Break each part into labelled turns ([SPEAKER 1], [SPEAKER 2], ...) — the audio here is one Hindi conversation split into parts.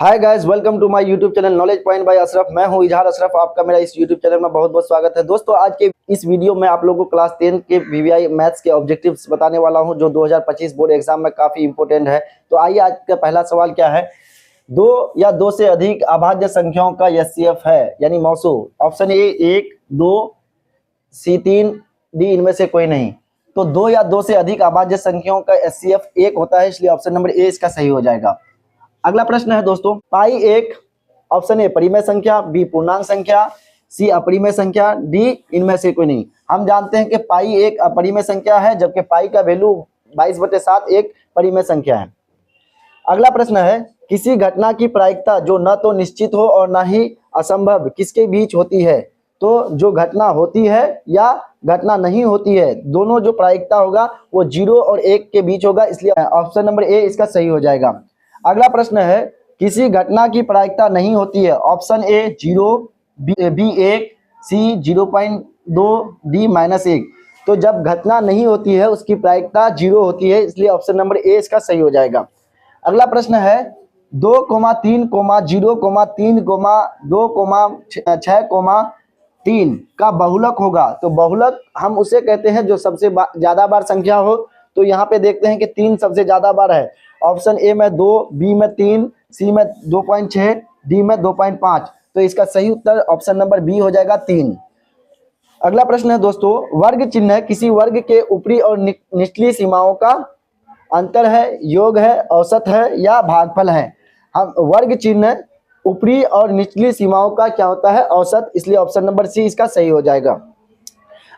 [SPEAKER 1] Hi guys, welcome to my YouTube channel knowledge point by Ashraf. मैं हूं इजहार अशरफ। आपका मेरा इस यूट्यूब चैनल में बहुत बहुत स्वागत है। दोस्तों, आज के इस वीडियो में आप लोगों को क्लास 10 के वीवीआई मैथ्स के ऑब्जेक्टिव्स बताने वाला हूं, जो 2025 बोर्ड एग्जाम में काफ़ी इंपॉर्टेंट है। तो आइए, आज का पहला सवाल क्या है। दो या दो से अधिक अभाज्य संख्याओं का एचसीएफ है, यानी मौसूल। ऑप्शन ए 1, 2, सी 3, डी इनमें से कोई नहीं। तो दो या दो से अधिक अभाज्य संख्याओं का एचसीएफ 1 होता है, इसलिए ऑप्शन नंबर ए इसका सही हो जाएगा। अगला प्रश्न है दोस्तों, पाई एक ऑप्शन ए परिमेय संख्या, बी पूर्णांक संख्या, सी अपरिमेय संख्या, डी इनमें से कोई नहीं। हम जानते हैं कि पाई एक अपरिमेय संख्या है, जबकि पाई का वैल्यू 22/7 एक परिमेय संख्या है। अगला प्रश्न है, किसी घटना की प्रायिकता जो न तो निश्चित हो और न ही असंभव किसके बीच होती है। तो जो घटना होती है या घटना नहीं होती है, दोनों जो प्रायिकता होगा वो 0 और 1 के बीच होगा, इसलिए ऑप्शन नंबर ए इसका सही हो जाएगा। अगला प्रश्न है, किसी घटना की प्रायिकता नहीं होती है। Option A 0, B 1, C 0.2, D -1। तो जब घटना नहीं होती है उसकी प्रायिकता 0 होती है, इसलिए ऑप्शन नंबर ए इसका सही हो जाएगा। अगला प्रश्न है, 2, 3, 0, 3, 2, 6, 3 का बहुलक होगा। तो बहुलक हम उसे कहते हैं जो सबसे ज्यादा बार संख्या हो। तो यहाँ पे देखते हैं कि 3 सबसे ज्यादा बार है। ऑप्शन ए में 2, बी में 3, सी में 2.6, डी में 2.5। तो इसका सही उत्तर ऑप्शन नंबर बी हो जाएगा 3। अगला प्रश्न है दोस्तों, वर्ग चिन्ह किसी वर्ग के ऊपरी और निचली सीमाओं का अंतर है, योग है, औसत है या भागफल है। हम वर्ग चिन्ह ऊपरी और निचली सीमाओं का क्या होता है, औसत, इसलिए ऑप्शन नंबर सी इसका सही हो जाएगा।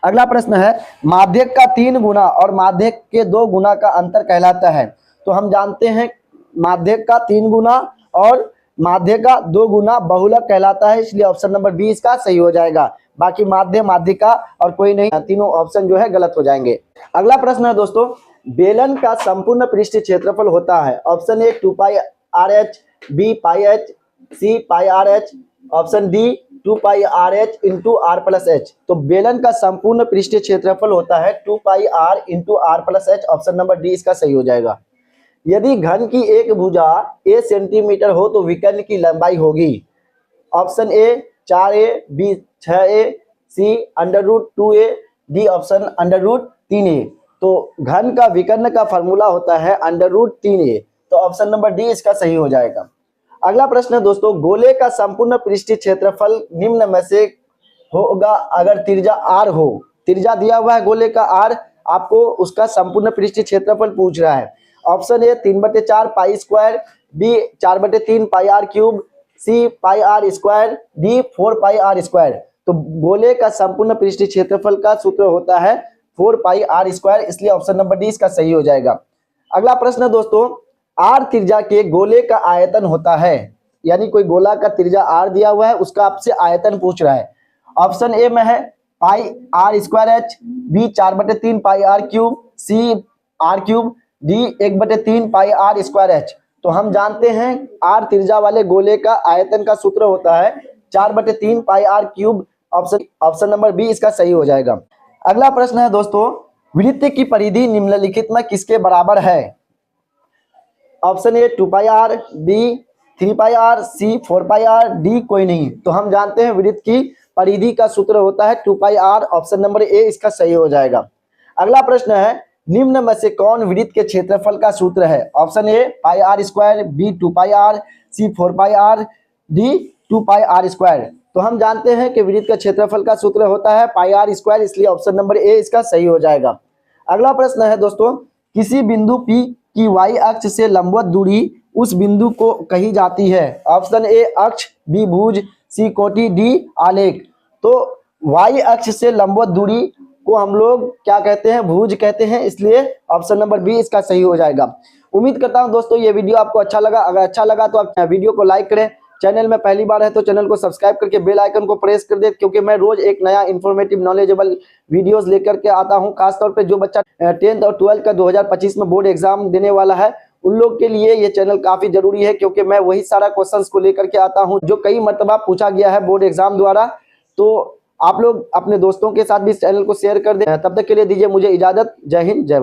[SPEAKER 1] अगला प्रश्न है, माध्यक का 3 गुना और माध्यक के 2 गुना का अंतर कहलाता है। तो हम जानते हैं माध्यक का 3 गुना और माध्यक का 2 गुना बहुलक कहलाता है, इसलिए ऑप्शन नंबर बी इसका सही हो जाएगा। बाकी माध्य, माध्यिका और कोई नहीं, तीनों ऑप्शन जो है गलत हो जाएंगे। अगला प्रश्न है दोस्तों, बेलन का संपूर्ण पृष्ठ क्षेत्रफल होता है। Option A 2πRh, B πh, C πRh, option D 2πRh into r+h। तो बेलन का संपूर्ण पृष्ठीय क्षेत्रफल होता है 2πr into r+h। Option number D इसका सही हो जाएगा। यदि घन की एक भुजा a सेंटीमीटर हो तो विकर्ण की लंबाई होगी। Option A 4a, B 6a, C √2a, D option √3a। तो घन का विकर्ण का फॉर्मूला होता है √3a। तो ऑप्शन नंबर डी इसका सही हो जाएगा। अगला प्रश्न है दोस्तों, गोले का संपूर्ण पृष्ठीय क्षेत्रफल निम्न में से होगा अगर त्रिज्या r हो। त्रिज्या दिया हुआ है गोले का r, आपको उसका संपूर्ण पृष्ठीय क्षेत्रफल पूछ रहा है। Option A 3/4 pi square, B 4/3 pi r cube, C pi r square, D 4 pi r square. तो गोले का संपूर्ण पृष्ठीय क्षेत्रफल का सूत्र होता है 4 पाई r स्क्वायर, इसलिए ऑप्शन नंबर डी इसका सही हो जाएगा। अगला प्रश्न है दोस्तों, r त्रिज्या के गोले का आयतन होता है, यानी कोई गोला का त्रिज्या r दिया हुआ है, उसका आपसे आयतन पूछ रहा है। ऑप्शन ए में है पाई r square h, B 4/3 pi r cube, सी r क्यूब, डी 1/3 पाई r स्क्वायर h। तो हम जानते हैं r त्रिज्या वाले गोले का आयतन का सूत्र होता है 4/3 pi r cube. Option number B इसका सही हो जाएगा। अगला प्रश्न है दोस्तों, वृत्त की परिधि निम्नलिखित में किसके बराबर है। Option A 2πr, B 3πr, C 4πr, D कोई नहीं। तो हम जानते हैं वृत्त की परिधि का सूत्र होता है 2πr। ऑप्शन नंबर ए इसका सही हो जाएगा। अगला प्रश्न है, निम्न में से कौन वृत्त के क्षेत्रफल का सूत्र है। Option A πr square, B 2πr, C 4πr, D 2πr square. तो हम जानते हैं कि वृत्त का क्षेत्रफल का सूत्र होता है πr स्क्वायर, इसलिए ऑप्शन नंबर ए इसका सही हो जाएगा। अगला प्रश्न है दोस्तों, किसी बिंदु P की y अक्ष से लंबवत दूरी उस बिंदु को कही जाती है। ऑप्शन ए अक्ष, बी भुज, सी कोटि, डी आलेख। तो y अक्ष से लंबवत दूरी को हम लोग क्या कहते हैं, भुज कहते हैं, इसलिए ऑप्शन नंबर बी इसका सही हो जाएगा। उम्मीद करता हूं दोस्तों ये वीडियो आपको अच्छा लगा। अगर अच्छा लगा तो आप वीडियो को लाइक करें। चैनल में पहली बार है तो चैनल को सब्सक्राइब करके बेल आइकन को प्रेस कर दे, क्योंकि मैं रोज एक नया इन्फॉर्मेटिव नॉलेजेबल वीडियोस लेकर के आता हूं। खासतौर पे जो बच्चा 10th और 12th का 2025 में बोर्ड एग्जाम देने वाला है, उन लोग के लिए ये चैनल काफी जरूरी है, क्योंकि मैं वही सारा क्वेश्चंस को लेकर के आता हूं जो कई मरतबा पूछा गया है बोर्ड एग्जाम द्वारा। तो आप लोग अपने दोस्तों के साथ भी इस चैनल को शेयर कर दें। तब तक के लिए दीजिए मुझे इजाजत। जय हिंद, जय भारत।